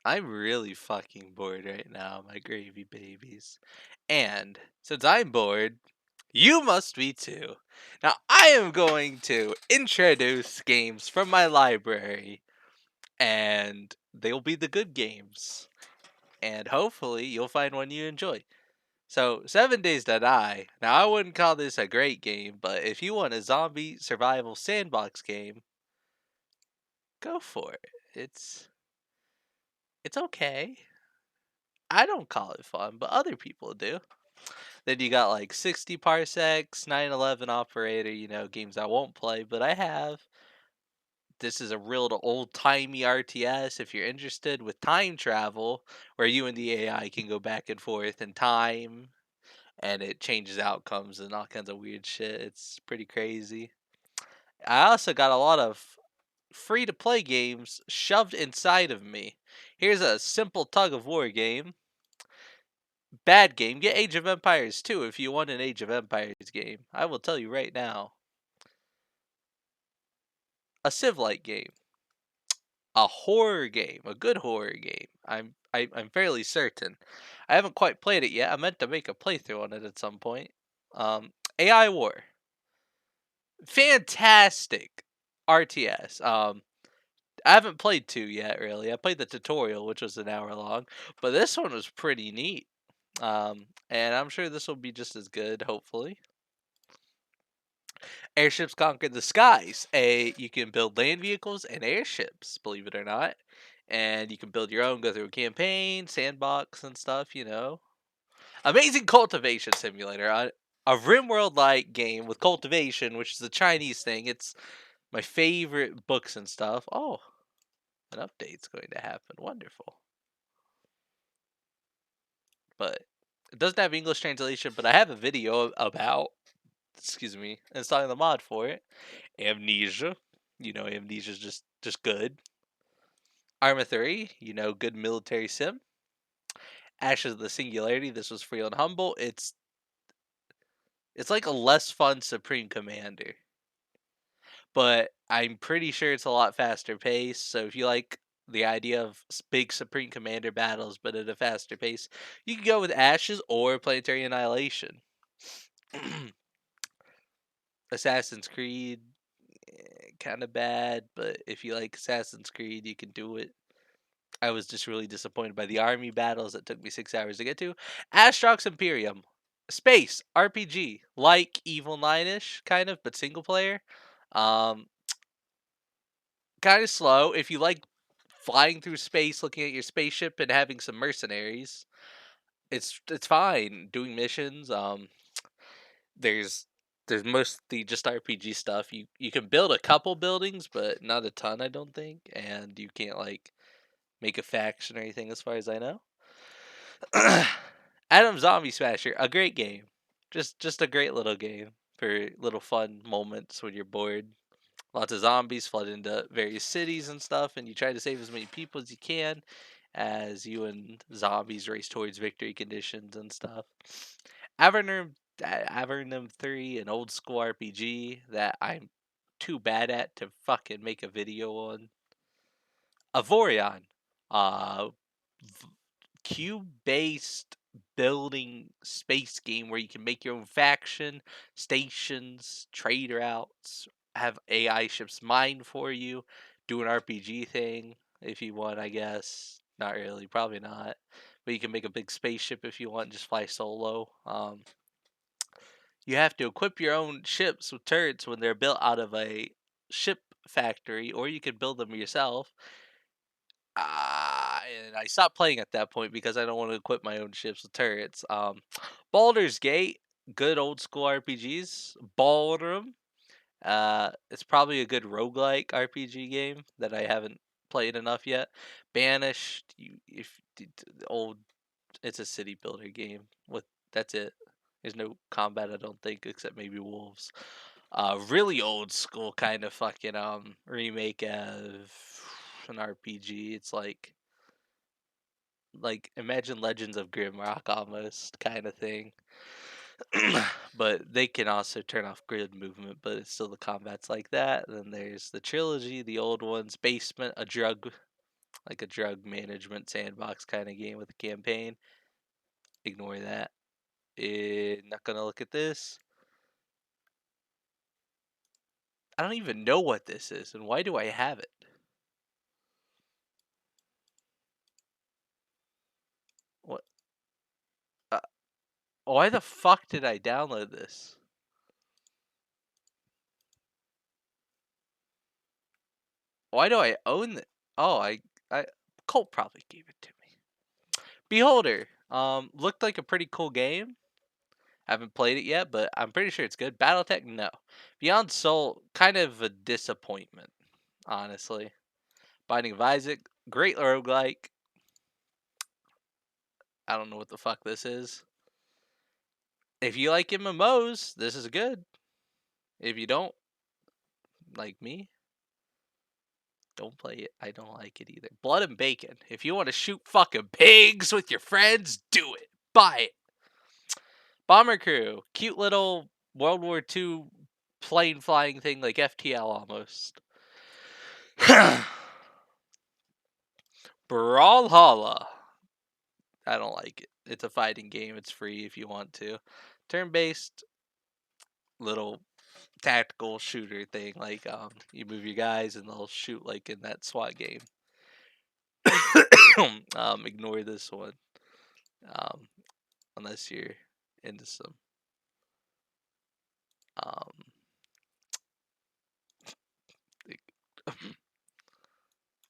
I'm really fucking bored right now, my gravy babies. And since I'm bored, you must be too. Now, I am going to introduce games from my library, and they'll be the good games. And hopefully, you'll find one you enjoy. So, 7 Days to Die. Now, I wouldn't call this a great game, but if you want a zombie survival sandbox game, go for it. It's okay. I don't call it fun, but other people do. Then you got like 60 parsecs, 911 operator, games I won't play, but I have. This is a real old timey RTS if you're interested with time travel, where you and the AI can go back and forth in time and it changes outcomes and all kinds of weird shit. It's pretty crazy. I also got a lot of free to play games shoved inside of me. Here's a simple tug of war game. Bad game. Get Age of Empires 2 if you want an Age of Empires game. I will tell you right now. A Civ-like game. A horror game. A good horror game. I'm fairly certain. I haven't quite played it yet. I meant to make a playthrough on it at some point. AI War. Fantastic RTS. I haven't played 2 yet, really. I played the tutorial, which was an hour long, but this one was pretty neat. And I'm sure this will be just as good, hopefully. Airships Conquer the Skies. You can build land vehicles and airships, believe it or not. And you can build your own, go through a campaign, sandbox and stuff. Amazing Cultivation Simulator. A RimWorld-like game with cultivation, which is a Chinese thing. It's my favorite books and stuff. Oh, an update's going to happen. Wonderful. But it doesn't have English translation, but I have a video about, excuse me, installing the mod for it. Amnesia. Amnesia's just good. Arma 3, good military sim. Ashes of the Singularity, this was free on Humble. It's like a less fun Supreme Commander. But I'm pretty sure it's a lot faster pace, so if you like the idea of big Supreme Commander battles but at a faster pace, you can go with Ashes or Planetary Annihilation. Assassin's Creed, kind of bad, but if you like Assassin's Creed, you can do it. I was just really disappointed by the army battles that took me 6 hours to get to. Astrox Imperium, space RPG, like Evil 9ish, kind of, but single player. Um, kind of slow. If you like flying through space, looking at your spaceship, and having some mercenaries, it's fine. Doing missions. There's there's mostly just RPG stuff. You can build a couple buildings, but not a ton, I don't think, and you can't like make a faction or anything, as far as I know. Adam Zombie Smasher, a great game. Just a great little game for little fun moments when you're bored. Lots of zombies flood into various cities and stuff, and you try to save as many people as you can as you and zombies race towards victory conditions and stuff. Avernum 3, an old school RPG that I'm too bad at to fucking make a video on. Avorion, uh, cube-based building space game where you can make your own faction, stations, trade routes, have AI ships mine for you, do an RPG thing if you want, I guess. Not really, probably not. But you can make a big spaceship if you want, and just fly solo. You have to equip your own ships with turrets when they're built out of a ship factory, or you can build them yourself. And I stopped playing at that point because I don't want to equip my own ships with turrets. Baldur's Gate, good old school RPGs. Ballroom, it's probably a good roguelike RPG game that I haven't played enough yet. Banished, old, it's a city builder game. With that's it. There's no combat, I don't think, except maybe wolves. Really old school kind of fucking remake of an RPG. It's like imagine Legends of Grimrock almost kind of thing. But they can also turn off grid movement, but it's still the combat's like that. Then there's the trilogy, the old ones, Basement, a drug like a drug management sandbox kind of game with a campaign. Ignore that. Not gonna look at this. I don't even know what this is, and why do I have it? What? Uh, why the fuck did I download this? Why do I own it? Oh, I, Colt probably gave it to me. Beholder, looked like a pretty cool game. Haven't played it yet, but I'm pretty sure it's good. BattleTech, no. Beyond Soul, kind of a disappointment, honestly. Binding of Isaac, great roguelike. I don't know what the fuck this is. If you like MMOs, this is good. If you don't, like me, don't play it. I don't like it either. Blood and Bacon. If you want to shoot fucking pigs with your friends, do it. Buy it. Bomber Crew. Cute little World War II plane flying thing like FTL almost. Brawlhalla. I don't like it. It's a fighting game. It's free if you want to. Turn based little tactical shooter thing. Like you move your guys and they'll shoot like in that SWAT game. Ignore this one. Um, unless you're into some um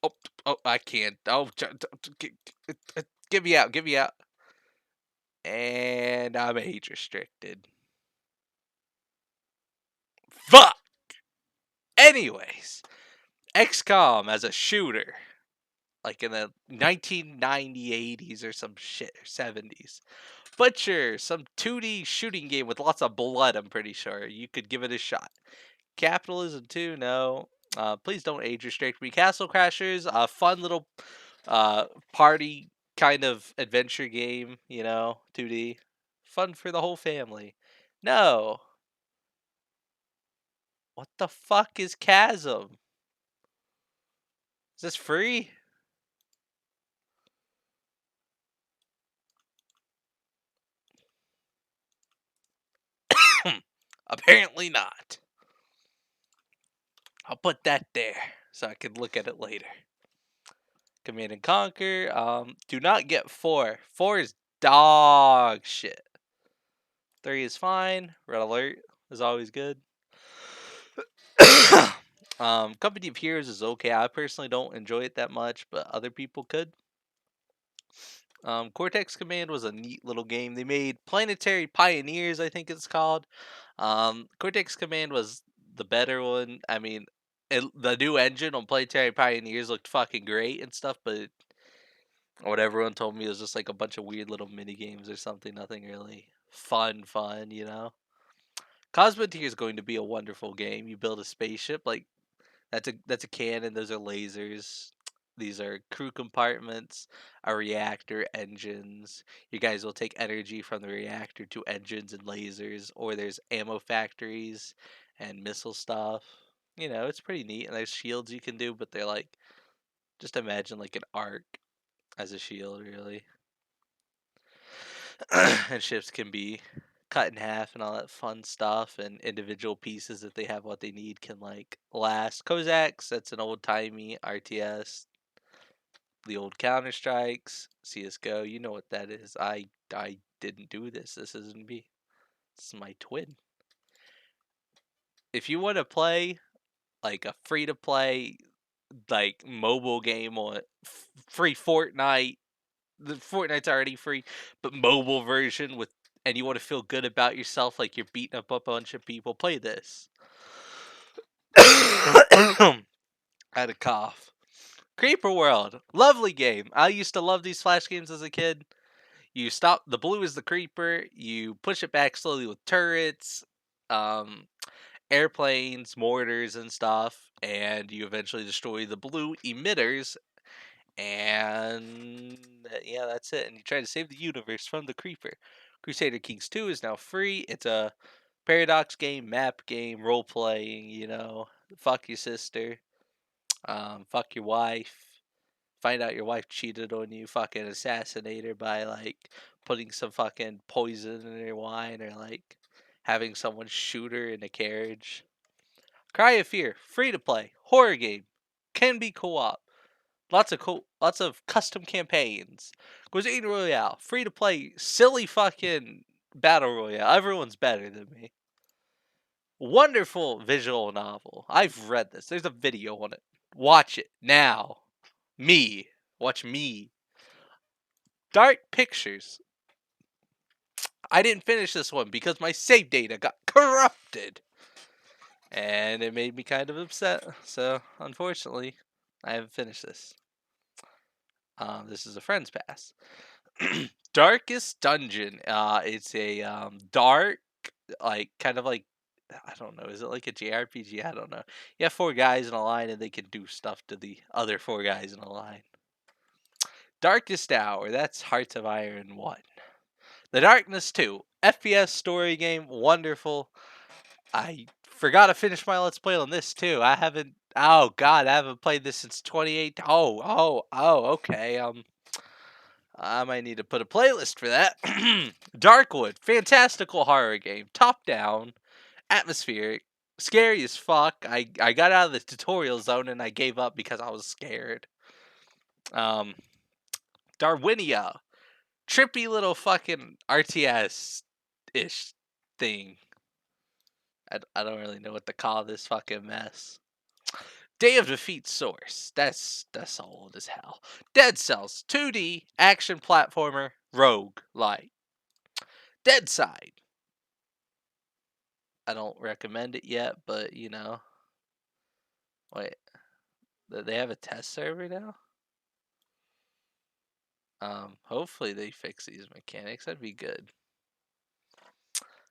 oh, oh, I can't. Oh, get me out, get me out. And I'm age restricted. Fuck. Anyways, XCOM as a shooter, like in the 1990s, 80s or some shit, or 70s. Butcher, some 2D shooting game with lots of blood, I'm pretty sure. You could give it a shot. Capitalism 2, no. Please don't age restrict me. Castle Crashers, a fun little party kind of adventure game, 2D. Fun for the whole family. No. What the fuck is Chasm? Is this free? Apparently not. I'll put that there so I can look at it later. Command and Conquer. Do not get 4. 4 is dog shit. 3 is fine. Red Alert is always good. Company of Heroes is okay. I personally don't enjoy it that much, but other people could. Cortex Command was a neat little game. They made Planetary Pioneers, I think it's called. Cortex Command was the better one. I mean, the new engine on Planetary Pioneers looked fucking great and stuff, but what everyone told me was just like a bunch of weird little mini games or something. Nothing really fun. Cosmoteer is going to be a wonderful game. You build a spaceship, like that's a cannon. Those are lasers. These are crew compartments, a reactor, engines. You guys will take energy from the reactor to engines and lasers, or there's ammo factories and missile stuff. It's pretty neat. And there's shields you can do, but they're like just imagine like an arc as a shield, really. And ships can be cut in half and all that fun stuff, and individual pieces if they have what they need can like last. Kozaks, that's an old timey RTS. The old Counter Strikes, CS:GO, you know what that is. I didn't do this. This isn't me. This is my twin. If you want to play like a free to play like mobile game on free Fortnite, the Fortnite's already free, but mobile version with, and you want to feel good about yourself like you're beating up a bunch of people, play this. I had a cough. Creeper World, lovely game. I used to love these flash games as a kid. You stop, the blue is the creeper, you push it back slowly with turrets, um, airplanes, mortars, and stuff, and you eventually destroy the blue emitters. And yeah, that's it. And you try to save the universe from the creeper. Crusader Kings 2 is now free. It's a paradox game, map game, role playing, fuck your sister, fuck your wife, find out your wife cheated on you, fucking assassinate her by like putting some fucking poison in her wine, or like having someone shoot her in a carriage. Cry of Fear, free to play, horror game, can be co-op. Lots of custom campaigns. Cuisine Royale, free to play, silly fucking battle royale. Everyone's better than me. Wonderful visual novel. I've read this. There's a video on it. Watch it now. Me. Watch me. Dark Pictures. I didn't finish this one because my save data got corrupted. And it made me kind of upset. So, unfortunately, I haven't finished this. This is a friend's pass. Darkest Dungeon. It's a dark, like kind of like, I don't know. Is it like a JRPG? I don't know. You have four guys in a line, and they can do stuff to the other four guys in a line. Darkest Hour. That's Hearts of Iron 1. The Darkness 2. FPS story game. Wonderful. I forgot to finish my Let's Play on this too. I haven't. Oh God, I haven't played this since 28. Oh. Okay. I might need to put a playlist for that. Darkwood, fantastical horror game, top down, atmospheric, scary as fuck. I got out of the tutorial zone and I gave up because I was scared. Darwinia, trippy little fucking RTS ish thing. I don't really know what to call this fucking mess. Day of Defeat Source. That's old as hell. Dead Cells 2D action platformer rogue like. Dead Side. I don't recommend it yet, but you know. Wait. They have a test server now? Hopefully they fix these mechanics. That'd be good.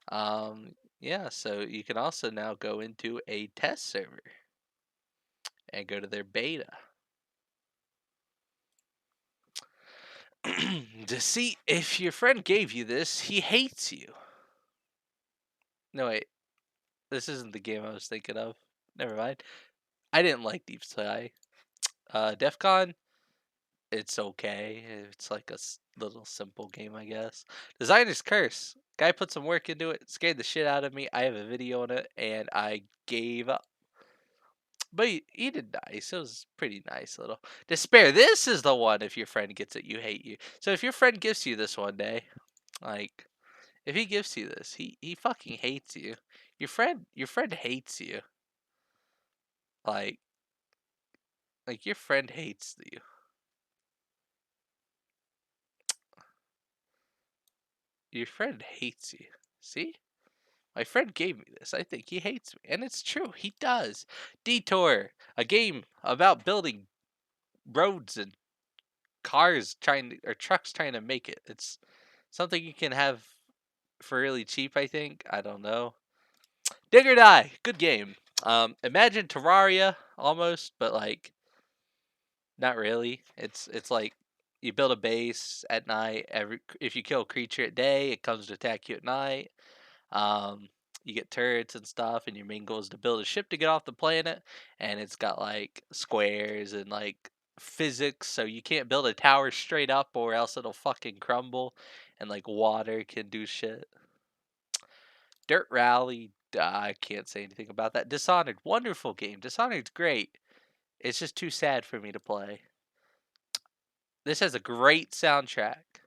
Yeah, so you can also now go into a test server and go to their beta. To see if your friend gave you this, he hates you. No, wait. This isn't the game I was thinking of. Never mind. I didn't like Deep Sky. DEF CON, it's okay. It's like a little simple game, I guess. Designer's Curse. Guy put some work into it. Scared the shit out of me. I have a video on it, and I gave up. But he did nice. It was pretty nice little. Despair. This is the one. If your friend gets it, you hate you. So if your friend gives you this one day, like, if he gives you this, he fucking hates you. Your friend hates you. Like your friend hates you. Your friend hates you. See? My friend gave me this. I think he hates me. And it's true. He does. Detour. A game about building roads and cars or trucks trying to make it. It's something you can have for really cheap, I think. I don't know. Dig or Die. Good game. Imagine Terraria almost, but like not really. It's like you build a base at night. If you kill a creature at day, it comes to attack you at night. Um, you get turrets and stuff, and your main goal is to build a ship to get off the planet. And it's got like squares and like physics, so you can't build a tower straight up, or else it'll fucking crumble. And like water can do shit. Dirt Rally. I can't say anything about that. Dishonored, wonderful game. Dishonored's great. It's just too sad for me to play. This has a great soundtrack.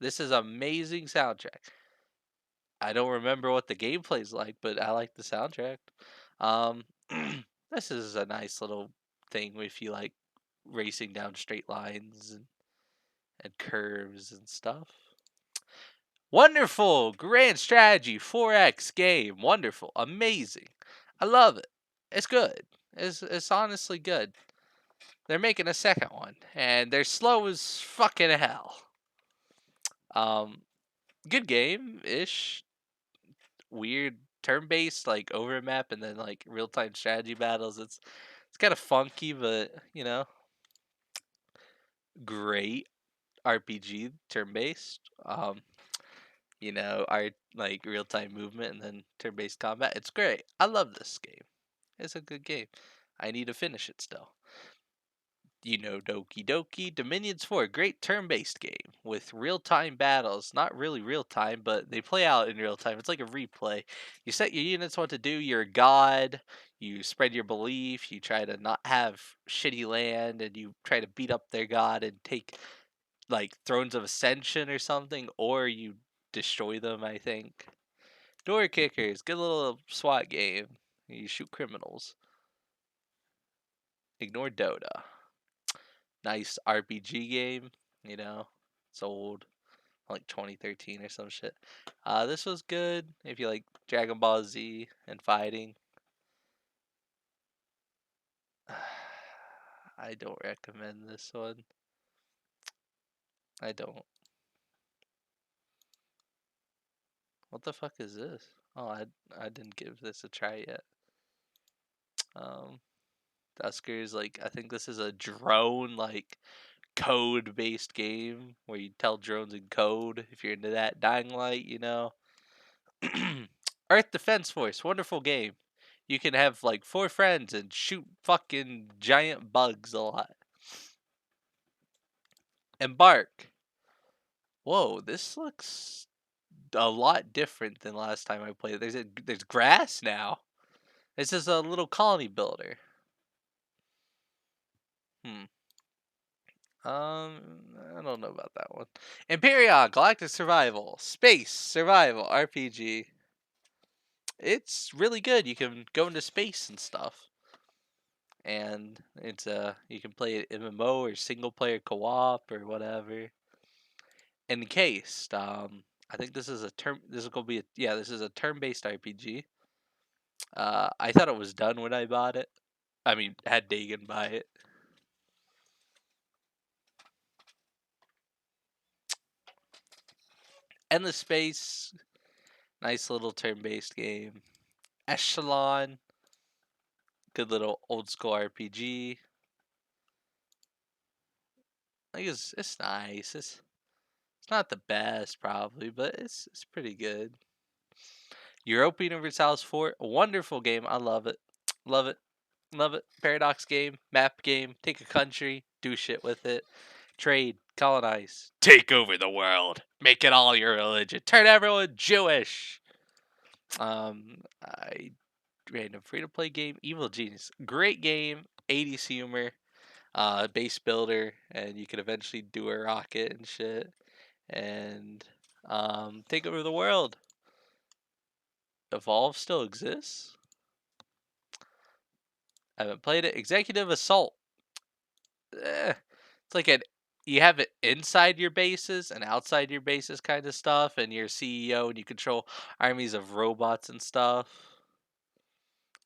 This is amazing soundtrack. I don't remember what the gameplay's like, but I like the soundtrack. Um, this is a nice little thing if you like racing down straight lines and curves and stuff. Wonderful, grand strategy, 4X game, wonderful, amazing. I love it. It's good. It's honestly good. They're making a second one, and they're slow as fucking hell. Good game ish. Weird turn-based like overmap and then like real-time strategy battles. It's kind of funky, but you know, great RPG turn-based. You know, our like real-time movement and then turn-based combat. It's great. I love this game. It's a good game. I need to finish it still. You know Doki Doki. Dominion's 4, great turn-based game with real-time battles. Not really real-time, but they play out in real time. It's like a replay. You set your units what to do. You're a god. You spread your belief. You try to not have shitty land, and you try to beat up their god and take like Thrones of Ascension or something, or you destroy them. I think. Door Kickers, good little SWAT game. You shoot criminals. Ignore Dota. Nice RPG game. You know, it's old, like 2013 or some shit. This was good if you like Dragon Ball Z and fighting. I don't recommend this one. I don't. What the fuck is this? Oh, I didn't give this a try yet. Um, Duskers, like I think this is a drone like code based game where you tell drones in code if you're into that. Dying Light, you know. Earth Defense Force, wonderful game. You can have like 4 friends and shoot fucking giant bugs a lot. Embark. Whoa, this looks a lot different than last time I played. There's grass now. This is a little colony builder. Hmm. I don't know about that one. Empyrean Galactic Survival, Space Survival RPG. It's really good. You can go into space and stuff. And it's you can play it MMO or single player co-op or whatever. Encased. I think this is a term. This is gonna be this is a turn-based RPG. I thought it was done when I bought it. I mean, had Dagan buy it. Endless Space. Nice little turn-based game. Echelon. Good little old school RPG. I think it's nice. It's not the best probably, but it's pretty good. Europa Universalis 4, a wonderful game. I love it. Love it. Love it. Paradox game, map game, take a country, do shit with it. Trade, colonize, take over the world, make it all your religion, turn everyone Jewish. I random free to play game, Evil Genius, great game, 80s humor, base builder, and you can eventually do a rocket and shit, and take over the world. Evolve still exists. I haven't played it. Executive Assault. It's like you have it inside your bases and outside your bases kind of stuff, and you're CEO and you control armies of robots and stuff.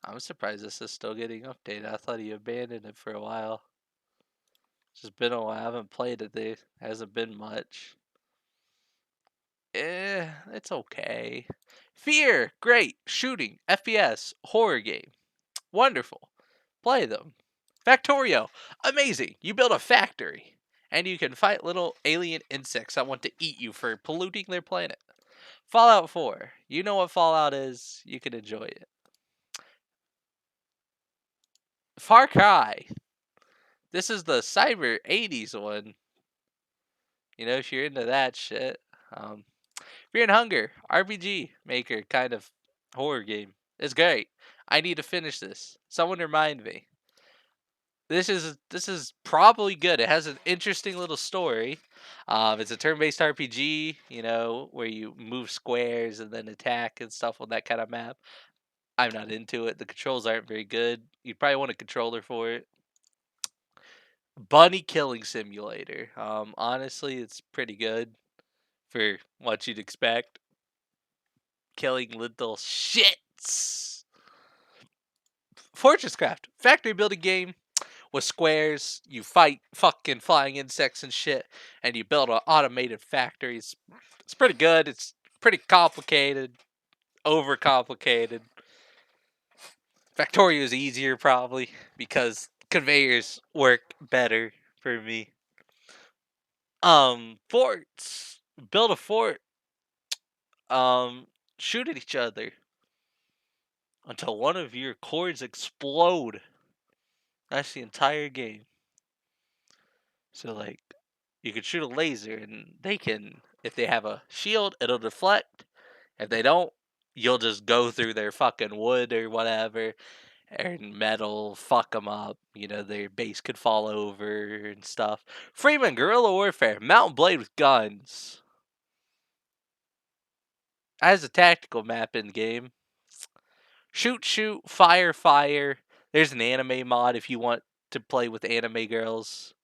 I'm surprised this is still getting updated. I thought he abandoned it for a while. It's just been a while. I haven't played it. There hasn't been much. It's okay. Fear, great. Shooting, FPS, horror game. Wonderful. Play them. Factorio, amazing. You build a factory, and you can fight little alien insects that want to eat you for polluting their planet. Fallout 4, you know what Fallout is. You can enjoy it. Far Cry, this is the cyber 80s one. You know, if you're into that shit. Fear and Hunger, RPG maker kind of horror game. It's great. I need to finish this. Someone remind me. This is probably good. It has an interesting little story. It's a turn-based RPG, you know, where you move squares and then attack and stuff on that kind of map. I'm not into it. The controls aren't very good. You'd probably want a controller for it. Bunny Killing Simulator. Honestly, it's pretty good for what you'd expect. Killing little shits. Fortress Craft, factory building game with squares. You fight fucking flying insects and shit, and you build an automated factory. It's pretty good. It's pretty complicated, overcomplicated. Factorio is easier probably because conveyors work better for me. Forts. Build a fort. Shoot at each other until one of your cores explode. That's the entire game. So like you can shoot a laser and they can if they have a shield, it'll deflect. If they don't, you'll just go through their fucking wood or whatever and metal, fuck them up. You know, their base could fall over and stuff. Freeman Guerrilla Warfare, Mountain Blade with guns. As a tactical map in the game. Shoot, shoot, fire, fire. There's an anime mod if you want to play with anime girls.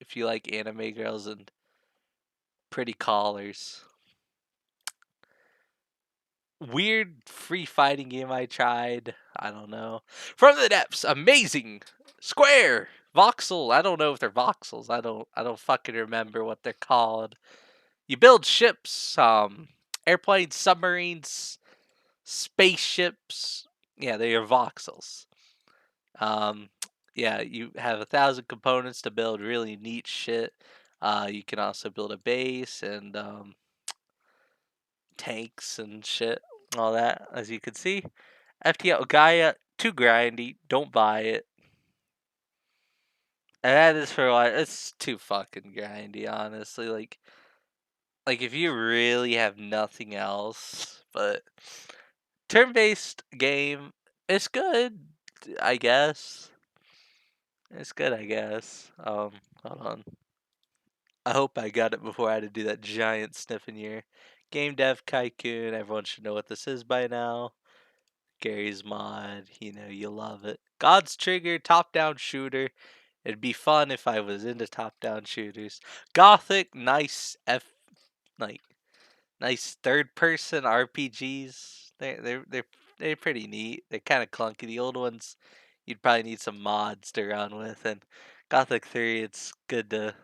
If you like anime girls and pretty collars. Weird free fighting game I tried. I don't know. From the Depths, amazing. Square. Voxel. I don't know if they're voxels. I don't fucking remember what they're called. You build ships, airplanes, submarines, spaceships. Yeah, they are voxels. Um, yeah, you have 1,000 components to build really neat shit. You can also build a base and tanks and shit, all that. As you can see, FTL Gaia too grindy. Don't buy it. And that is for what it's too fucking grindy, honestly. Like if you really have nothing else, but turn-based game, it's good, I guess. It's good, I guess. Hold on. I hope I got it before I had to do that giant sniff in your game dev Kaikun. Everyone should know what this is by now. Gary's mod, you know, you love it. God's Trigger, top down shooter. It'd be fun if I was into top down shooters. Gothic, like nice third person RPGs. They're pretty neat. They're kind of clunky. The old ones, you'd probably need some mods to run with. And Gothic 3, it's good to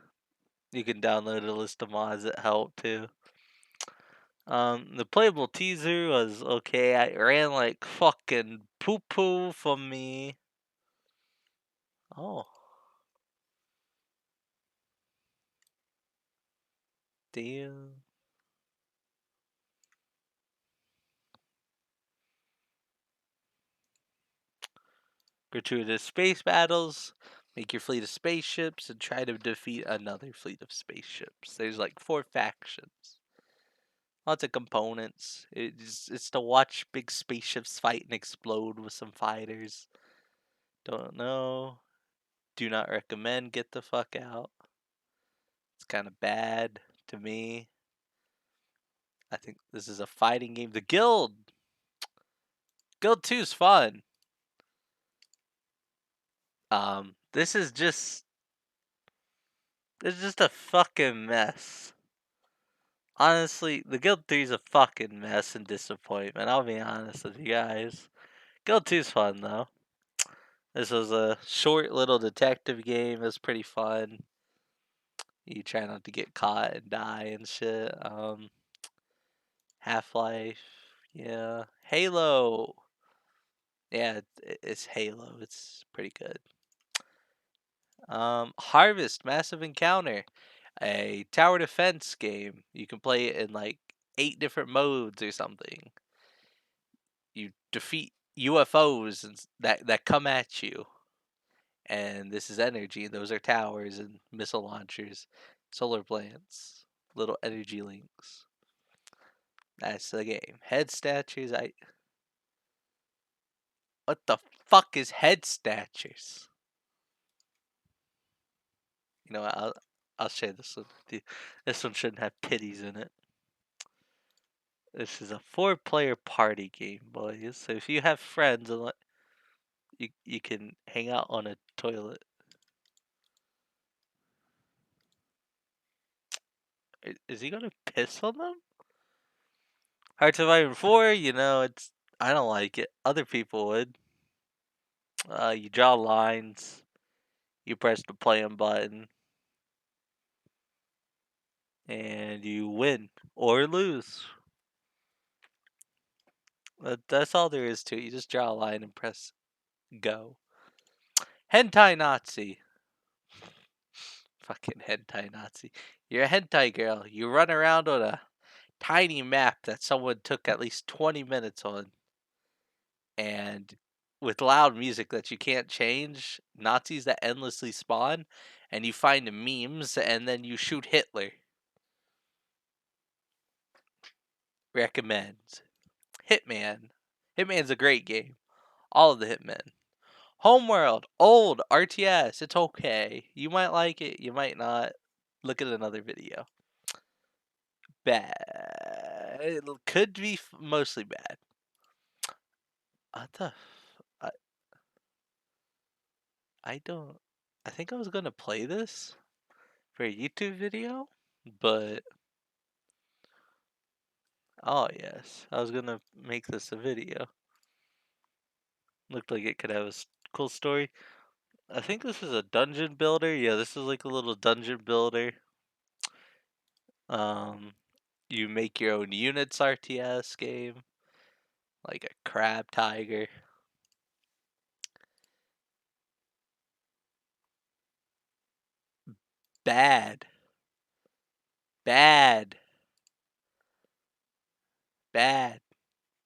you can download a list of mods that help too. The playable teaser was okay. I ran like fucking poo poo from me. Oh, damn. Gratuitous space battles. Make your fleet of spaceships and try to defeat another fleet of spaceships. There's like 4 factions. Lots of components. It's to watch big spaceships fight and explode with some fighters. Don't know. Do not recommend. Get the fuck out. It's kind of bad to me. I think this is a fighting game. The Guild. Guild 2 is fun. This is just it's just a fucking mess. Honestly, the Guild 3 is a fucking mess and disappointment. I'll be honest with you guys. Guild 2 is fun though. This was a short little detective game. It was pretty fun. You try not to get caught and die and shit. Half-Life, yeah. Halo. Yeah, it's Halo. It's pretty good. Harvest Massive Encounter, a tower defense game. You can play it in like 8 different modes or something. You defeat UFOs that come at you, and this is energy. Those are towers and missile launchers, solar plants, little energy links. That's the game. Head statues. What the fuck is head statues? You know, I'll share this one with you. This one shouldn't have titties in it. This is a 4-player party game, boys. So if you have friends, and you can hang out on a toilet. Is he gonna piss on them? Hearts of Iron 4, you know, I don't like it. Other people would. You draw lines. You press the play button, and you win or lose. That's all there is to it. You just draw a line and press go. Hentai Nazi. Fucking hentai Nazi. You're a hentai girl. You run around on a tiny map that someone took at least 20 minutes on. And with loud music that you can't change, Nazis that endlessly spawn, and you find memes, and then you shoot Hitler. Recommend. Hitman. Hitman's a great game. All of the Hitmen. Homeworld, old RTS. It's okay. You might like it. You might not. Look at another video. Bad. It could be mostly bad. What the? I, I don't. I think I was gonna play this for a YouTube video, but oh yes, I was gonna make this a video. Looked like it could have a cool story. I think this is a dungeon builder. Yeah, this is like a little dungeon builder. Um, you make your own units RTS game, like a crab tiger. Bad, bad, bad,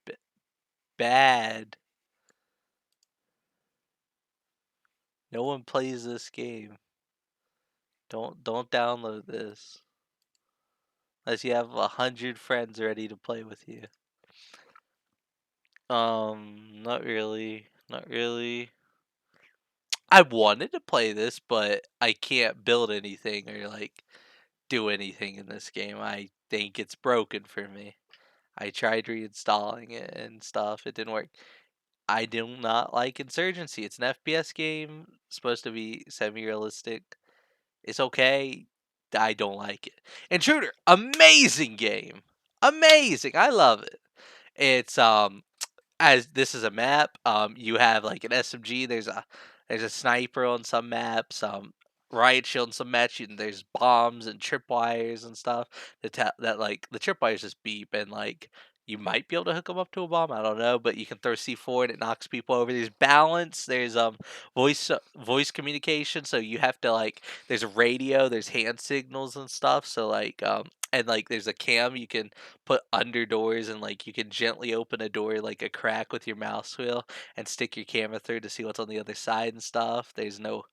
b- bad. No one plays this game. Don't download this unless you have 100 friends ready to play with you. Not really, not really. I wanted to play this, but I can't build anything or like do anything in this game. I think it's broken for me. I tried reinstalling it and stuff. It didn't work. I do not like Insurgency. It's an FPS game, supposed to be semi-realistic. It's okay. I don't like it. Intruder, amazing game. Amazing. I love it. It's as this is a map, you have like an SMG. There's a sniper on some maps. Riot shield on some maps. And there's bombs and tripwires and stuff that like the tripwires just beep and like you might be able to hook them up to a bomb. I don't know, but you can throw C4 and it knocks people over. There's balance. There's voice communication. So you have to like there's a radio. There's hand signals and stuff. So like and like there's a cam you can put under doors and like you can gently open a door like a crack with your mouse wheel and stick your camera through to see what's on the other side and stuff. There's no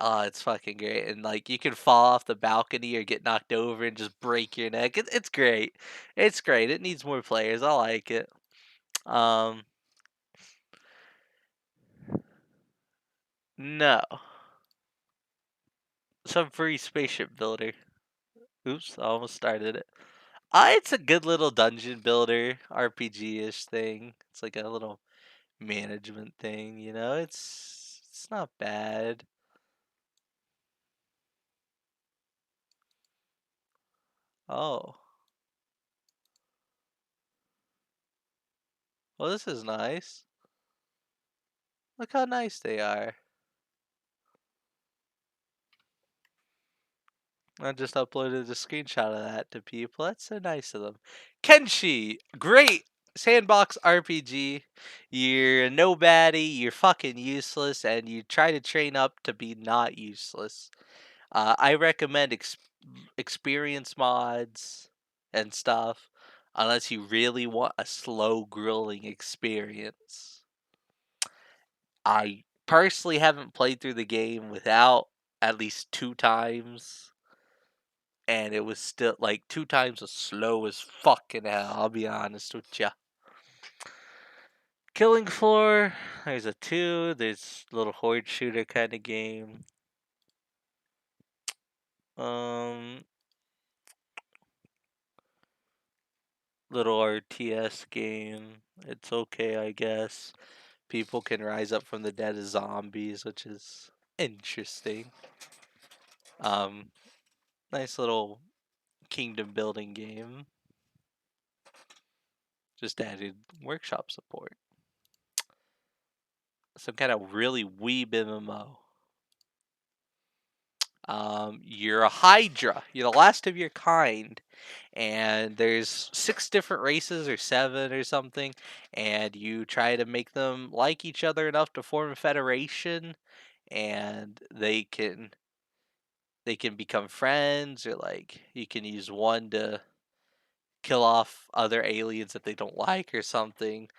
oh, it's fucking great. And like you can fall off the balcony or get knocked over and just break your neck. It's great. It's great. It needs more players. I like it. Um no. Some free spaceship builder. Oops, I almost started it. It's a good little dungeon builder, RPG-ish thing. It's like a little management thing, you know? It's not bad. Oh. Well, this is nice. Look how nice they are. I just uploaded a screenshot of that to people. That's so nice of them. Kenshi, great sandbox RPG. You're a nobody, you're fucking useless, and you try to train up to be not useless. I recommend experience mods and stuff, unless you really want a slow, grueling experience. I personally haven't played through the game without at least 2 times, and it was still like 2 times as slow as fucking hell. I'll be honest with ya. Killing Floor, there's a 2. There's a little horde shooter kind of game. Um, little RTS game. It's okay, I guess. People can rise up from the dead as zombies, which is interesting. Um, nice little kingdom building game. Just added workshop support. Some kind of really weeb MMO. You're a Hydra. You're the last of your kind, and there's 6 different races or 7 or something, and you try to make them like each other enough to form a federation, and they can become friends, or like you can use one to kill off other aliens that they don't like or something.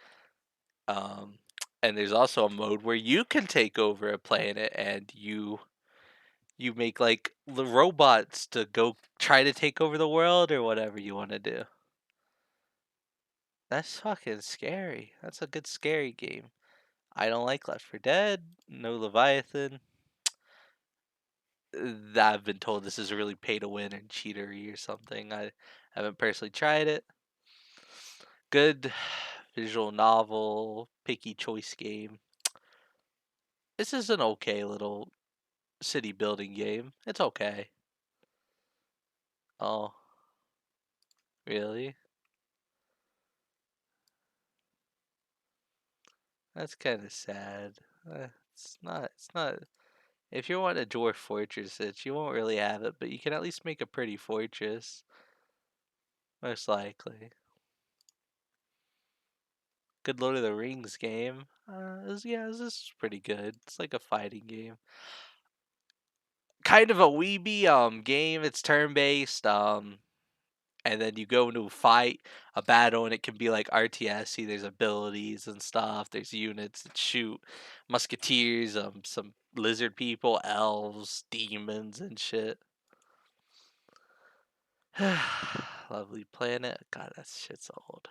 Um, And there's also a mode where you can take over a planet and you make like the robots to go try to take over the world or whatever you want to do. That's fucking scary. That's a good scary game. I don't like Left 4 Dead, no Leviathan. I've been told this is really pay to win and cheatery or something. I haven't personally tried it. Good visual novel, picky choice game. This is an okay little city building game. It's okay. Oh, really? That's kind of sad. It's not. It's not. If you want a dwarf fortress, you won't really have it, but you can at least make a pretty fortress, most likely. Good Lord of the Rings game. This is pretty good. It's like a fighting game. Kind of a weeby game. It's turn based. And then you go into a fight, a battle, and it can be like RTS. See, there's abilities and stuff. There's units that shoot, musketeers, some lizard people, elves, demons, and shit. Lovely Planet. God, that shit's old.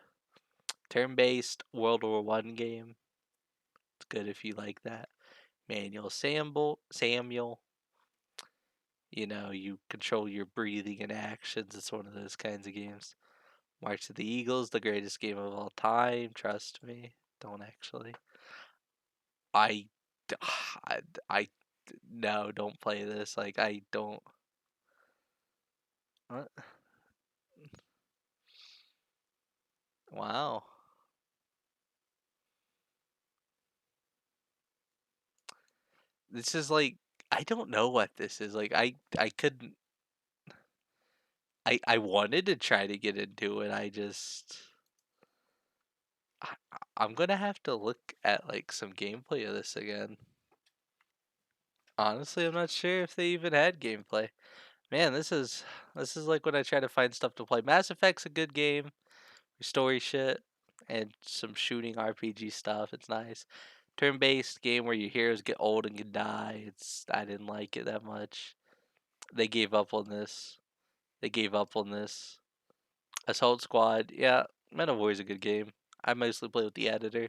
Turn-based World War One game. It's good if you like that. Samuel. You know, you control your breathing and actions. It's one of those kinds of games. March of the Eagles, the greatest game of all time. Trust me. Don't actually. I, I, I no, don't play this. Like, I don't. What? Wow. This is like, I don't know what this is. Like, I couldn't. I wanted to try to get into it. I just. I, I'm gonna have to look at like some gameplay of this again. Honestly, I'm not sure if they even had gameplay. Man, this is like when I try to find stuff to play. Mass Effect's a good game, story shit, and some shooting RPG stuff. It's nice. Turn-based game where your heroes get old and can die. I didn't like it that much. They gave up on this. They gave up on this. Assault Squad, yeah, Men of War is a good game. I mostly play with the editor.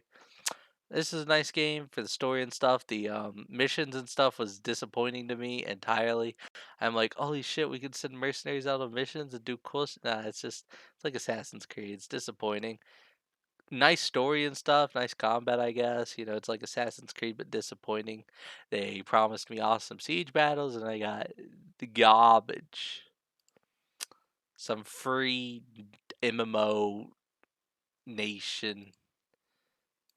This is a nice game for the story and stuff. The missions and stuff was disappointing to me entirely. I'm like, holy shit, we can send mercenaries out on missions and do cool. Nah, it's like Assassin's Creed. It's disappointing. Nice story and stuff, nice combat, I guess. You know, it's like Assassin's Creed, but disappointing. They promised me awesome siege battles, and I got the garbage. Some free MMO nation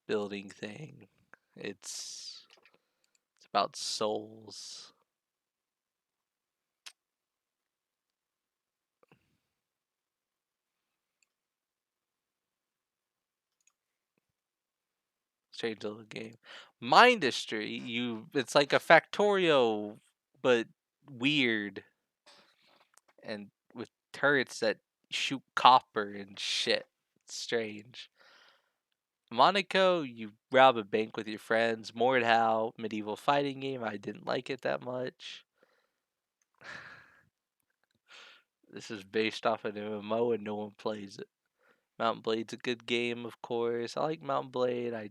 building thing. It's about souls. Strange little game. Mindustry, it's like a Factorio, but weird and with turrets that shoot copper and shit. It's strange. Monaco, you rob a bank with your friends. Mordhau, medieval fighting game. I didn't like it that much. This is based off an MMO and no one plays it. Mountain Blade's a good game, of course. I like Mountain Blade. Ugh,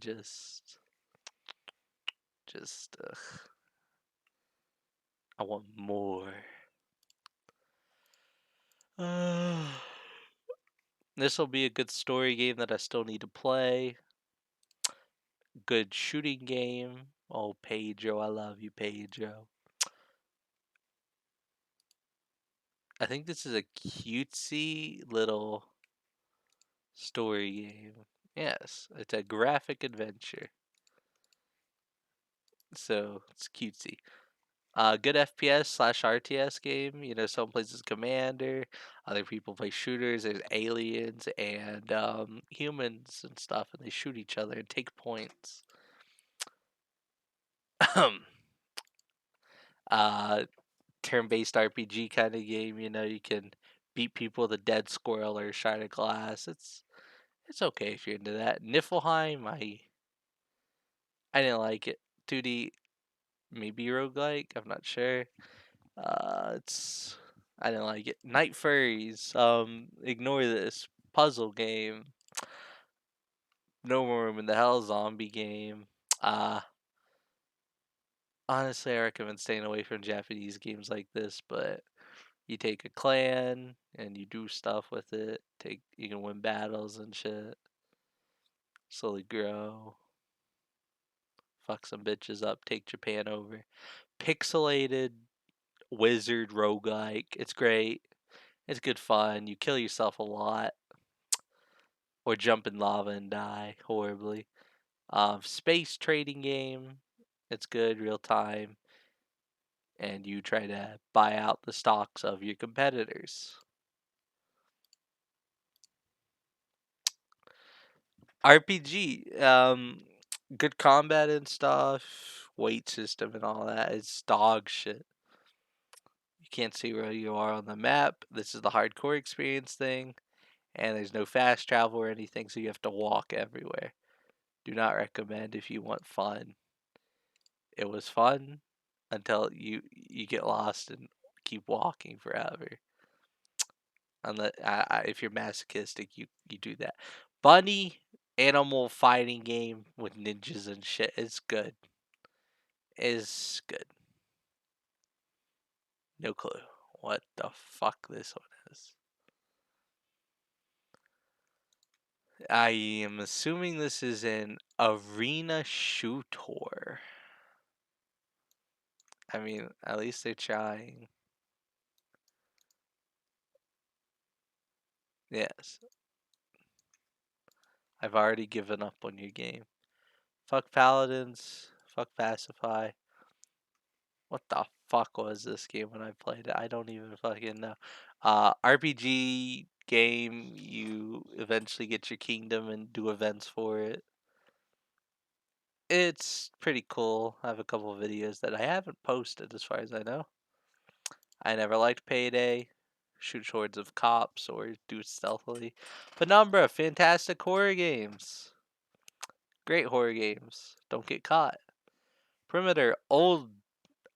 I want more. This will be a good story game that I still need to play. Good shooting game. Oh, Pedro, I love you, Pedro. I think this is a cutesy little story game. Yes, it's a graphic adventure. So it's cutesy. Good FPS slash RTS game. You know, some plays as commander, other people play shooters. There's aliens and humans and stuff, and they shoot each other and take points. uh, Turn-based RPG kind of game. You know, you can beat people with a dead squirrel or a shard of glass. It's okay if you're into that. Niflheim, I didn't like it. 2D, maybe roguelike. I'm not sure. It's I didn't like it. Night Furries. Ignore this puzzle game. No More Room in the Hell zombie game. Uh, Honestly, I recommend staying away from Japanese games like this. But you take a clan and you do stuff with it. You can win battles and shit. Slowly grow. Fuck some bitches up. Take Japan over. Pixelated wizard roguelike. It's great. It's good fun. You kill yourself a lot or jump in lava and die horribly. Space trading game. It's good, real time, and you try to buy out the stocks of your competitors. RPG. Good combat and stuff. Weight system and all that. It's dog shit. You can't see where you are on the map. This is the hardcore experience thing, and there's no fast travel or anything, so you have to walk everywhere. Do not recommend if you want fun. It was fun until you get lost and keep walking forever. Unless if you're masochistic, you do that. Bunny animal fighting game with ninjas and shit is good. Is good. No clue what the fuck this one is. I am assuming this is an arena shooter. I mean, at least they're trying. Yes. I've already given up on your game. Fuck Paladins. Fuck Pacify. What the fuck was this game when I played it? I don't even fucking know. RPG game, you eventually get your kingdom and do events for it. It's pretty cool. I have a couple of videos that I haven't posted as far as I know. I never liked Payday. Shoot hordes of cops or do it stealthily. Penumbra, fantastic horror games. Great horror games. Don't get caught. Perimeter, old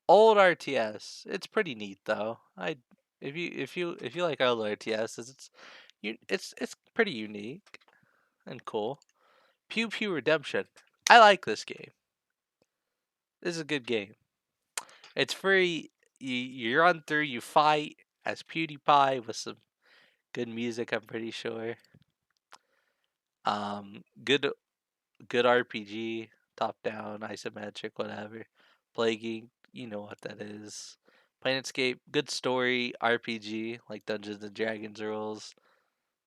RTS. It's pretty neat though. If you like old RTSs, it's pretty unique and cool. Pew Pew Redemption. I like this game. This is a good game. It's free. You run through. You fight as PewDiePie with some good music. I'm pretty sure. Good RPG, top down, isometric, whatever. Plaguing, you know what that is. Planescape, good story, RPG, like Dungeons and Dragons rules.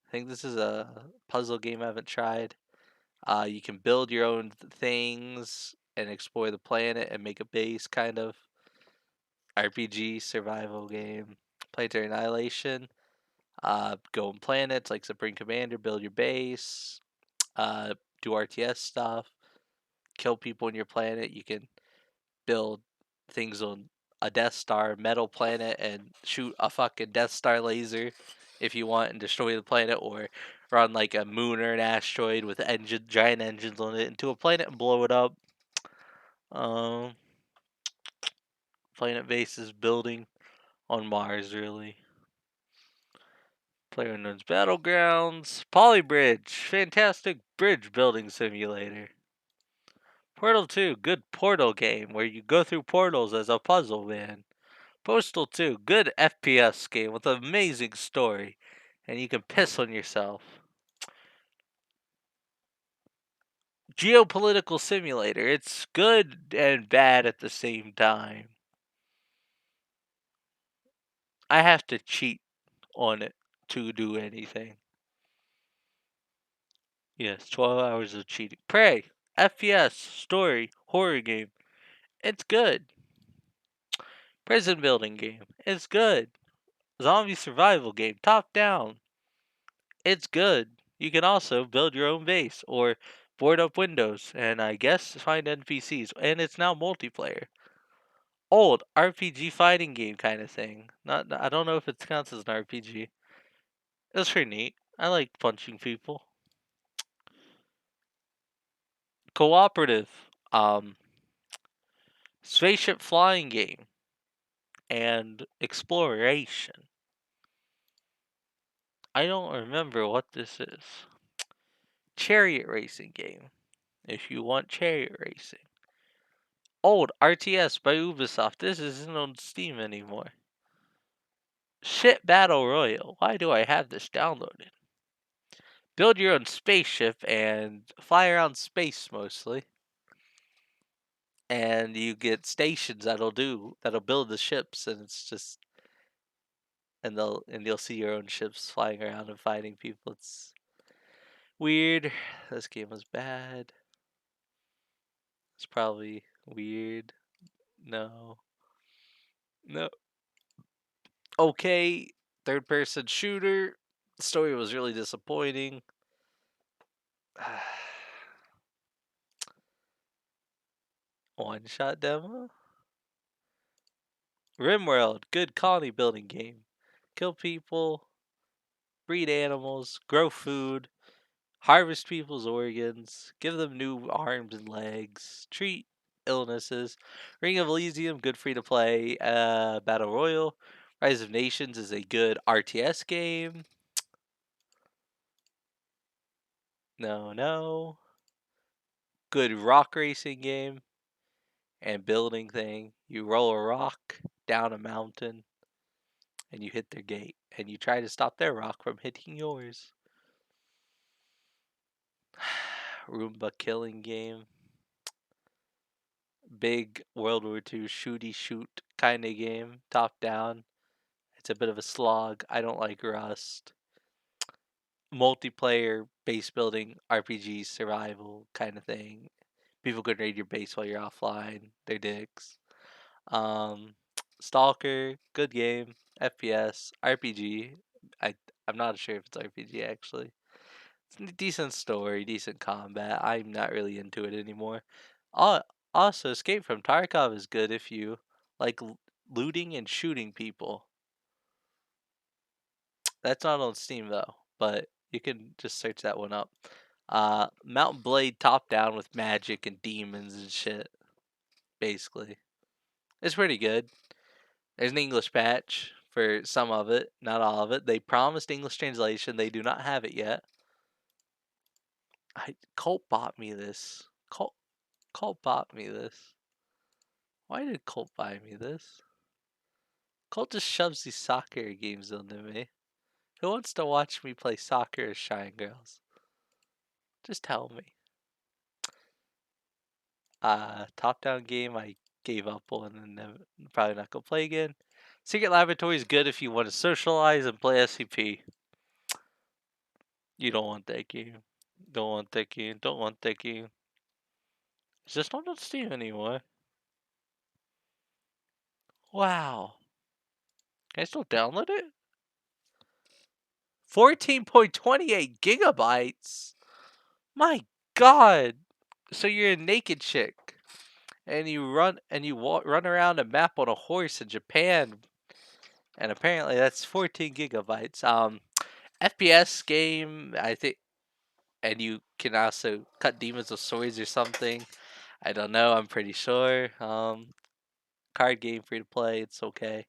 I think this is a puzzle game I haven't tried. You can build your own things and explore the planet and make a base, kind of. RPG, survival game. Planetary Annihilation, go on planets like Supreme Commander, build your base, uh, do RTS stuff, kill people on your planet. You can build things on a Death Star metal planet and shoot a fucking Death Star laser if you want and destroy the planet, or run like a moon or an asteroid with giant engines on it into a planet and blow it up. Um, Planet bases building on Mars, really. PlayerUnknown's Battlegrounds, Polybridge, fantastic bridge building simulator. Portal 2, good portal game where you go through portals as a puzzle man. Postal 2, good FPS game with an amazing story, and you can piss on yourself. Geopolitical Simulator, it's good and bad at the same time. I have to cheat on it to do anything. Yes, 12 hours of cheating. Prey, FPS, story, horror game. It's good. Prison building game. It's good. Zombie survival game, top down. It's good. You can also build your own base or board up windows and I guess find NPCs. And it's now multiplayer. Old RPG fighting game kind of thing. Not I don't know if it counts as an RPG. It's pretty neat. I like punching people. Cooperative. Um, spaceship flying game and exploration. I don't remember what this is. Chariot racing game. If you want chariot racing. Old RTS by Ubisoft. This isn't on Steam anymore. Ship Battle Royale. Why do I have this downloaded? Build your own spaceship and fly around space mostly. And you get stations that'll build the ships, and it's just and you'll see your own ships flying around and fighting people. It's weird. This game was bad. It's probably weird. No. No. Okay. Third person shooter. The story was really disappointing. One shot demo? Rimworld. Good colony building game. Kill people, breed animals, grow food, harvest people's organs, give them new arms and legs, treat illnesses. Ring of Elysium, good free to play. Battle Royale. Rise of Nations is a good RTS game. No, no. Good rock racing game and building thing. You roll a rock down a mountain and you hit their gate and you try to stop their rock from hitting yours. Roomba killing game. Big World War II shooty shoot kind of game, top down. It's a bit of a slog. I don't like Rust. Multiplayer base building RPG survival kind of thing. People could raid your base while you're offline. They're dicks. Um, Stalker, good game. FPS, RPG. I'm not sure if it's RPG actually. It's a decent story, decent combat. I'm not really into it anymore. Uh, Also, Escape from Tarkov is good if you like looting and shooting people. That's not on Steam though, but you can just search that one up. Mountain Blade top down with magic and demons and shit. Basically, it's pretty good. There's an English patch for some of it, not all of it. They promised English translation. They do not have it yet. Colt bought me this. Colt bought me this. Why did Colt buy me this? Colt just shoves these soccer games into me. Who wants to watch me play soccer as Shine Girls? Just tell me. Top down game I gave up on and probably not gonna play again. Secret Laboratory is good if you want to socialize and play SCP. You don't want that game. Don't want that game. Don't want that game. It's just not on Steam anymore. Wow. Can I still download it? 14.28 gigabytes? My god. So you're a naked chick and run around a map on a horse in Japan, and apparently that's 14 gigabytes. FPS game, I think, and you can also cut demons with swords or something. I don't know. I'm pretty sure. Card game, free to play. It's okay.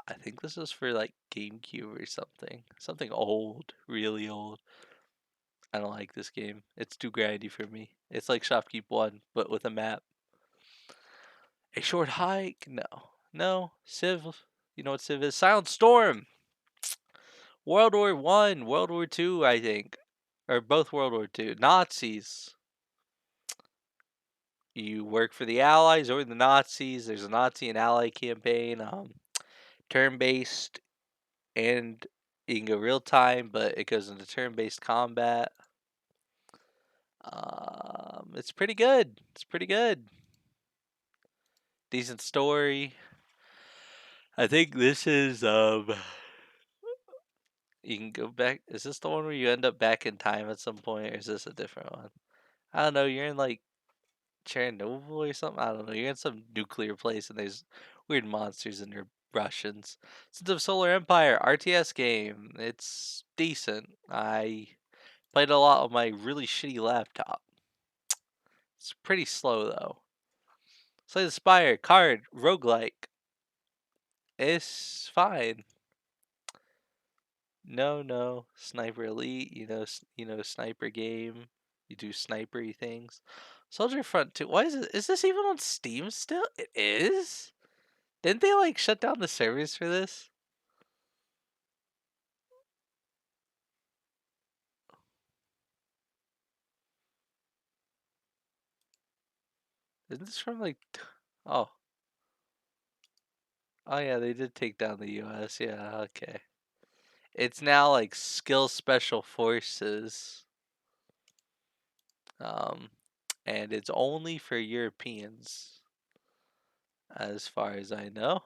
I think this is for like GameCube or something. Something old, really old. I don't like this game. It's too grindy for me. It's like Shopkeep 1, but with a map. A short hike? No. No. Civ. You know what Civ is? Silent Storm. World War One, World War Two, I think. Or both World War Two. Nazis. You work for the Allies or the Nazis. There's a Nazi and Ally campaign. Turn based, and you can go real time, but it goes into turn based combat. It's pretty good. It's pretty good. Decent story. I think this is you can go back. Is this the one where you end up back in time at some point, or is this a different one? I don't know. You're in like Chernobyl or something. I don't know. You're in some nuclear place, and there's weird monsters, and they're Russians. It's the Solar Empire RTS game. It's decent. I played a lot on my really shitty laptop. It's pretty slow though. Slay the Spire card roguelike. It's fine. No, Sniper Elite. Sniper game. You do snipery things. Soldier Front 2. Why is it? Is this even on Steam still? It is. Didn't they like shut down the servers for this? Isn't this from like? Oh, oh yeah, they did take down the U.S. Yeah, okay. It's now like Skill Special Forces. Um, and it's only for Europeans, as far as I know.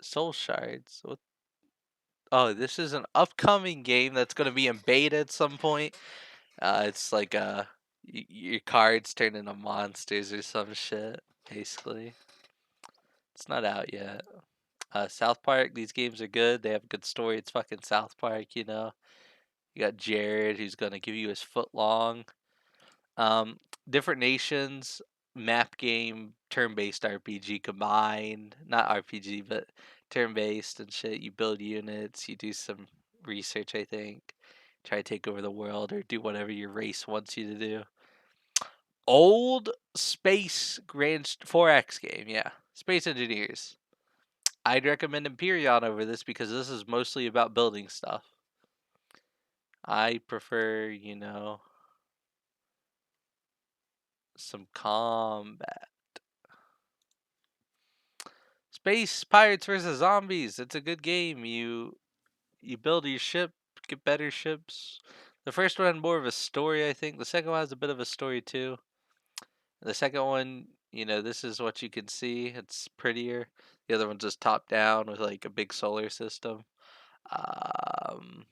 Soul Shards. What? Oh, this is an upcoming game that's going to be in beta at some point. It's like your cards turn into monsters or some shit. Basically, it's not out yet. South Park. These games are good. They have a good story. It's fucking South Park. You got Jared who's gonna give you his foot long. Um, Different nations, map game, turn-based RPG combined. Not RPG, but turn-based and shit. You build units, you do some research, I think. Try to take over the world or do whatever your race wants you to do. Old Space Grand 4X game, yeah. Space Engineers. I'd recommend Empyrean over this because this is mostly about building stuff. I prefer, some combat. Space Pirates versus Zombies. It's a good game. You build your ship, get better ships. The first one had more of a story, I think. The second one has a bit of a story too. The second one, this is what you can see. It's prettier. The other one's just top down with like a big solar system. Um,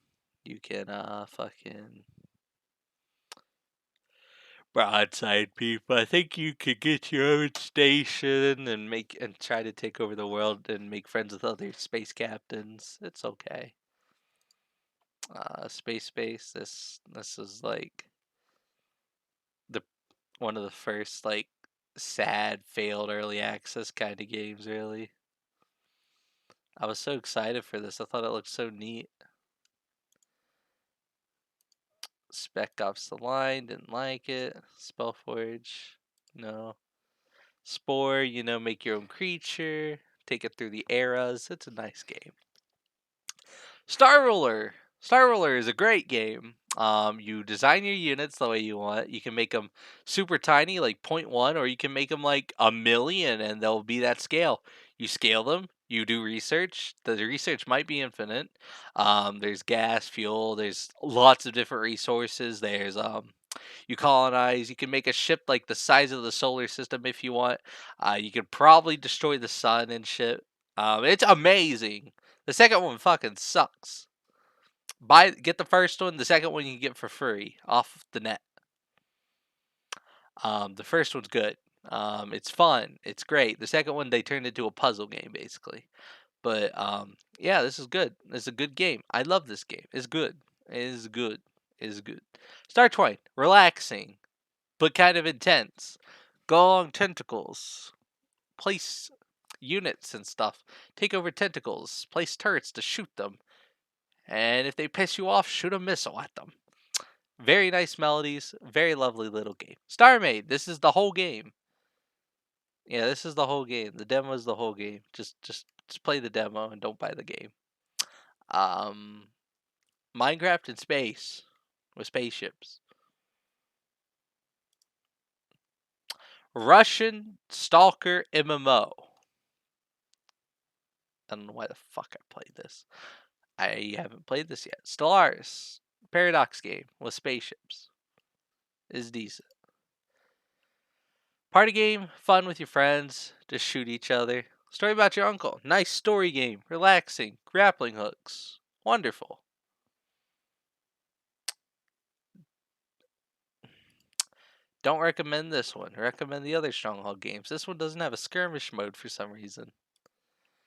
you can fucking broadside people. I think you could get your own station and try to take over the world and make friends with other space captains. It's okay. Space. This is like the one of the first like sad failed early access kind of games. Really, I was so excited for this. I thought it looked so neat. Spec Ops: The Line, didn't like it. Spellforge, no. Spore, make your own creature, take it through the eras. It's a nice game. Star Ruler. Star Ruler is a great game. You design your units the way you want. You can make them super tiny, like zero point 0.1, or you can make them like a million, and they'll be that scale. You scale them. You do research. The research might be infinite. There's gas, fuel. There's lots of different resources. There's you colonize. You can make a ship like the size of the solar system if you want. You could probably destroy the sun and shit. It's amazing. The second one fucking sucks. Get the first one. The second one you can get for free off the net. The first one's good. It's fun. It's great. The second one they turned into a puzzle game basically. But yeah, this is good. It's a good game. I love this game. It's good. It is good. It is good. Star Twine, relaxing, but kind of intense. Go along tentacles. Place units and stuff. Take over tentacles. Place turrets to shoot them. And if they piss you off, shoot a missile at them. Very nice melodies, very lovely little game. StarMade, this is the whole game. Yeah, this is the whole game. The demo is the whole game. Just play the demo and don't buy the game. Um, Minecraft in space with spaceships. Russian Stalker MMO. I don't know why the fuck I played this. I haven't played this yet. Stellaris, Paradox game with spaceships. Is decent. Party game, fun with your friends, just shoot each other. Story about your uncle, nice story game, relaxing, grappling hooks, wonderful. Don't recommend this one. Recommend the other Stronghold games. This one doesn't have a skirmish mode for some reason.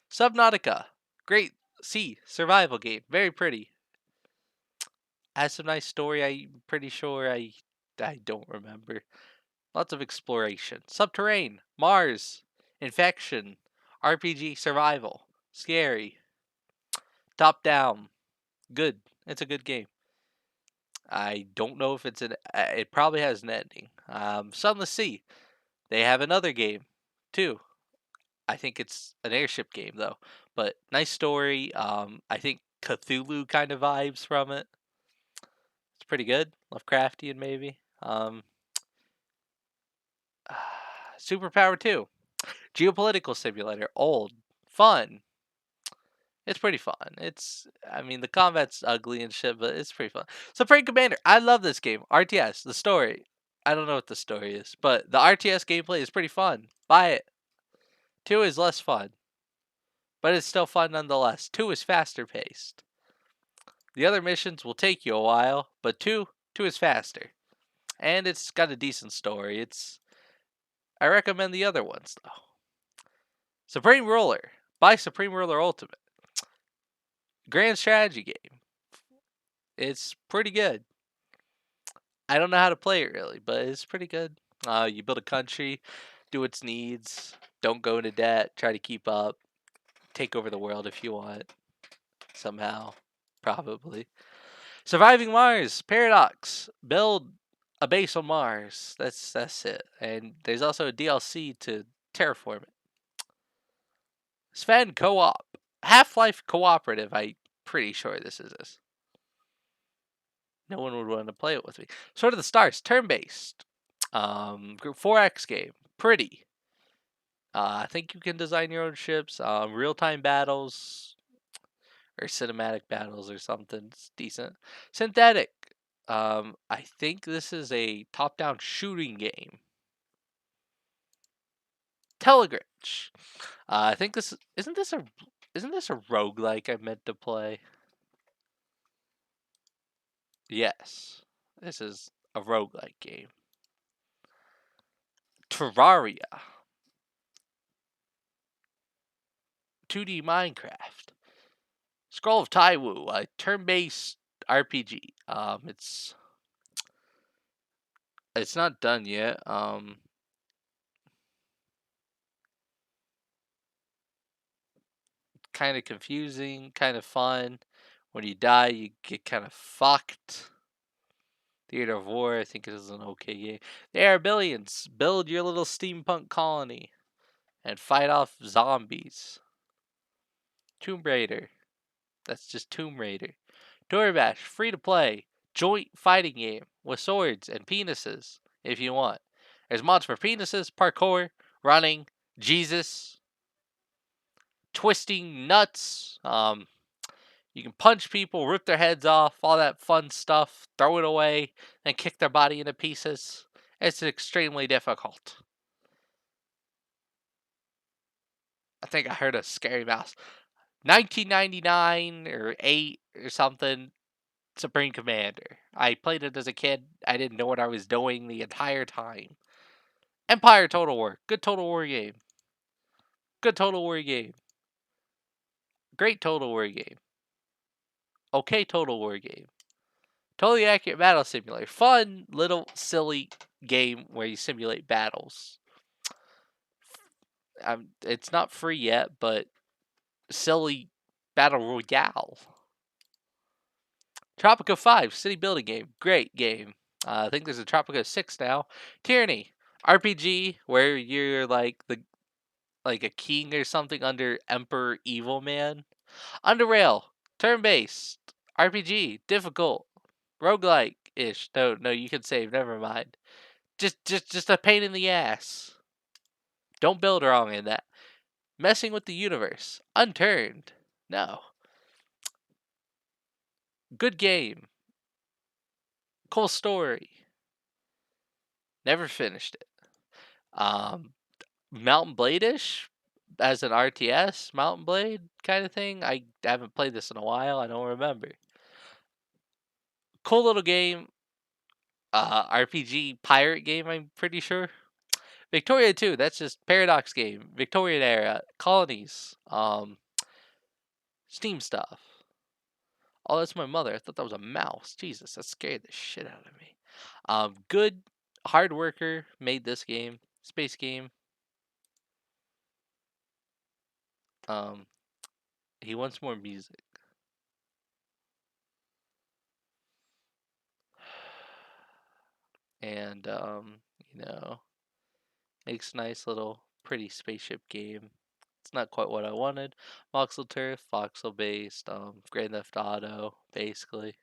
Subnautica, great sea survival game, very pretty. Has some nice story. I'm pretty sure I I don't remember. Lots of exploration. Subterrane, Mars, Infection, RPG survival, scary, top down, good. It's a good game. I don't know if it's an. It probably has an ending. Sunless Sea. They have another game, too. I think it's an airship game though, but nice story. I think Cthulhu kind of vibes from it. It's pretty good, Lovecraftian maybe. Superpower 2, geopolitical simulator, old, fun. It's pretty fun. I mean, the combat's ugly and shit, but it's pretty fun. Supreme Commander, I love this game. RTS, the story. I don't know what the story is, but the RTS gameplay is pretty fun. Buy it. 2 is less fun, but it's still fun nonetheless. 2 is faster paced. The other missions will take you a while, but 2 is faster. And it's got a decent story. I recommend the other ones though. Supreme Ruler. Buy Supreme Ruler Ultimate. Grand strategy game. It's pretty good. I don't know how to play it really, but it's pretty good. You build a country, do its needs, don't go into debt, try to keep up, take over the world if you want. Somehow. Probably. Surviving Mars, Paradox, build a base on Mars. That's it. And there's also a DLC to terraform it. Sven Co-op, Half-Life Cooperative. I'm pretty sure this is this. No one would want to play it with me. Sword of the Stars, turn-based. Group 4X game, pretty. I think you can design your own ships. Real-time battles or cinematic battles or something. It's decent. Synthetic. I think this is a top-down shooting game. Teleglitch. I think this isn't this a roguelike I meant to play? Yes. This is a roguelike game. Terraria. 2D Minecraft. Scroll of Taiwu, a turn-based RPG. It's not done yet. Kind of confusing, kind of fun. When you die, you get kind of fucked. Theater of War, I think it is an okay game. There are billions. Build your little steampunk colony and fight off zombies. Tomb Raider. That's just Tomb Raider. Bash, free to play. Joint fighting game with swords and penises if you want. There's mods for penises, parkour, running, Jesus, twisting nuts. You can punch people, rip their heads off, all that fun stuff, throw it away, and kick their body into pieces. It's extremely difficult. I think I heard a scary mouse. 1999 or 8 or something, Supreme Commander. I played it as a kid. I didn't know what I was doing the entire time. Empire Total War. Good Total War game. Good Total War game. Great Total War game. Okay Total War game. Totally accurate battle simulator. Fun, little, silly game where you simulate battles. It's not free yet, but silly battle royale. Tropico 5, city building game. Great game. I think there's a Tropico 6 now. Tyranny. RPG where you're like a king or something under Emperor Evil Man. Underrail. Turn-based. RPG. Difficult. Roguelike-ish. No, you can save. Never mind. Just a pain in the ass. Don't build wrong in that. Messing with the universe. Unturned. No. Good game. Cool story. Never finished it. Mountain Blade-ish as an RTS, Mountain Blade kind of thing. I haven't played this in a while. I don't remember. Cool little game. RPG pirate game, I'm pretty sure. Victoria 2, that's just Paradox game. Victorian era. Colonies. Steam stuff. Oh, that's my mother. I thought that was a mouse. Jesus, that scared the shit out of me. Good hard worker made this game. Space game. Um, he wants more music. And you know, makes nice little pretty spaceship game. It's not quite what I wanted. Voxel Turf, voxel based, Grand Theft Auto, basically.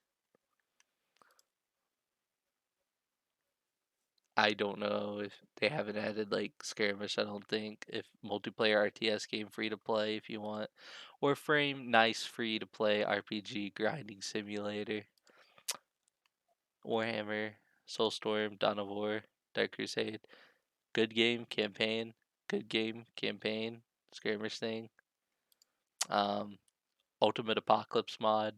I don't know if they haven't added like skirmish. I don't think if multiplayer RTS game free to play if you want, or frame nice free to play RPG grinding simulator. Warhammer, Soulstorm, Dawn of War, Dark Crusade. Good game campaign. Good game campaign. Skirmish thing. Um, Ultimate Apocalypse mod.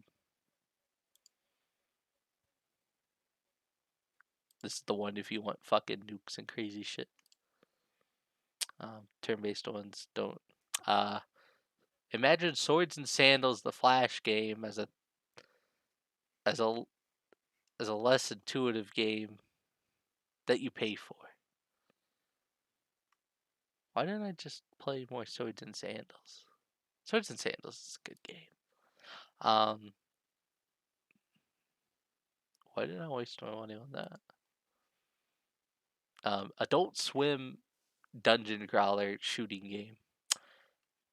This is the one if you want fucking nukes and crazy shit. Turn-based ones don't. Uh, Imagine Swords and Sandals, the Flash game, as a as a less intuitive game that you pay for. Why didn't I just play more Swords and Sandals? Swords and Sandals is a good game. Um, why did I waste my money on that? Adult Swim dungeon crawler shooting game.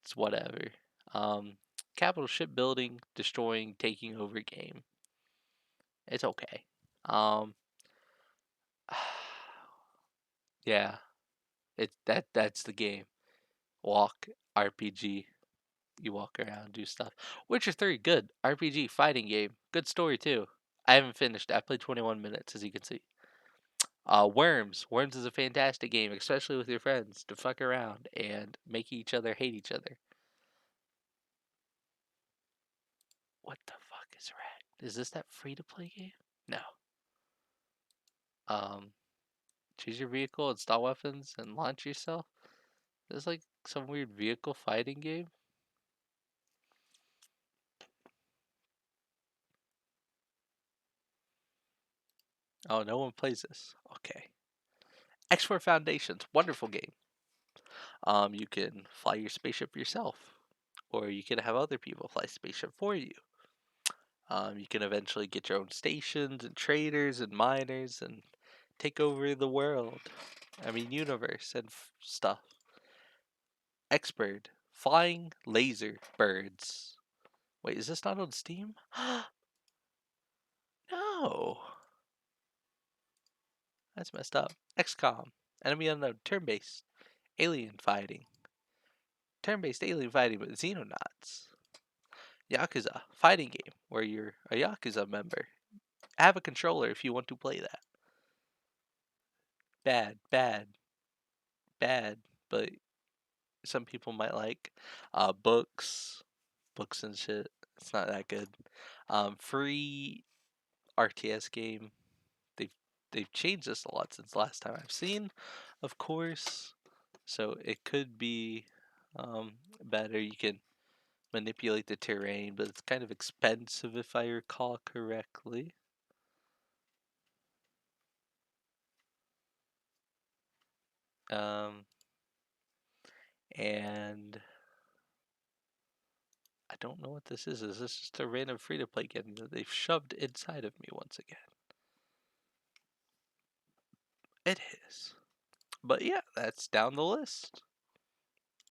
It's whatever. Um, Capital shipbuilding, destroying, taking over game. It's okay. Um, yeah, that's the game. Walk RPG. You walk around, do stuff. Witcher 3, good RPG fighting game. Good story too. I haven't finished. I played 21 minutes, as you can see. Worms. Worms is a fantastic game, especially with your friends, to fuck around and make each other hate each other. What the fuck is Wrecked? Is this that free to play game? No. Um, Choose your vehicle, install weapons, and launch yourself. This is like some weird vehicle fighting game. Oh, no one plays this. Okay. X4 Foundations, wonderful game. You can fly your spaceship yourself, or you can have other people fly spaceship for you. You can eventually get your own stations and traders and miners and take over the world. I mean, universe and stuff. Xbird, flying laser birds. Wait, is this not on Steam? No, that's messed up. XCOM, enemy unknown, turn-based, alien fighting. Turn-based alien fighting with Xenonauts. Yakuza, fighting game where you're a Yakuza member. Have a controller if you want to play that. Bad, bad, bad, but some people might like. Books, books and shit. It's not that good. Free RTS game. They've they've changed this a lot since the last time I've seen, of course. So it could be better. You can manipulate the terrain, but it's kind of expensive if I recall correctly. Um, and I don't know what this is. Is this just a random free to play game that they've shoved inside of me once again? It is. But yeah, that's down the list.